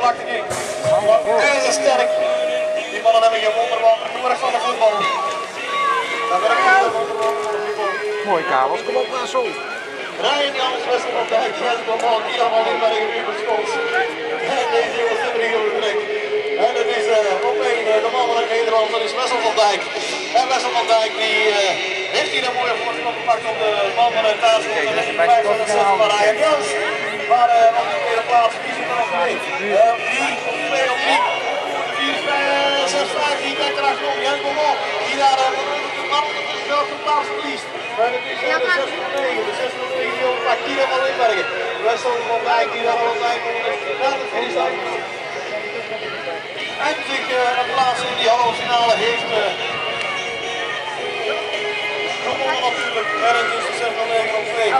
prachtig in. Heel sterk. Die mannen hebben geen wonderwoord van de voetbal. Dat werkt niet de wonderwoord van de voetbal. Mooi kabels, kom op maar zo. Ryan Jans, Wessel van Dijk, Jens Blomman, hier allemaal in bij de Rubenschools. En deze jongens zitten hier op de plek. En dat is op één de man van Nederland, dat is Wessel van Dijk. En Wessel van Dijk die heeft hier een mooie voorsprong gepakt op de man van het thuis. Dat is die 5 van Ryan Jans. Maar op de tweede plaats, wie zit er nog mee? 2 op 3. 4, 5, 6, 5, die kijkt erachterom. Jens Blomman, die daar de plaats verliest. Maar het is de 6 van 9, de 6 van 9 die pakt hier helemaal inbergen. Wessel van Dijk die daar al bij naar de finish uit. En zich een plaats in die halve finale heeft gewonnen natuurlijk. Ergens is de 6 van 9 op 2.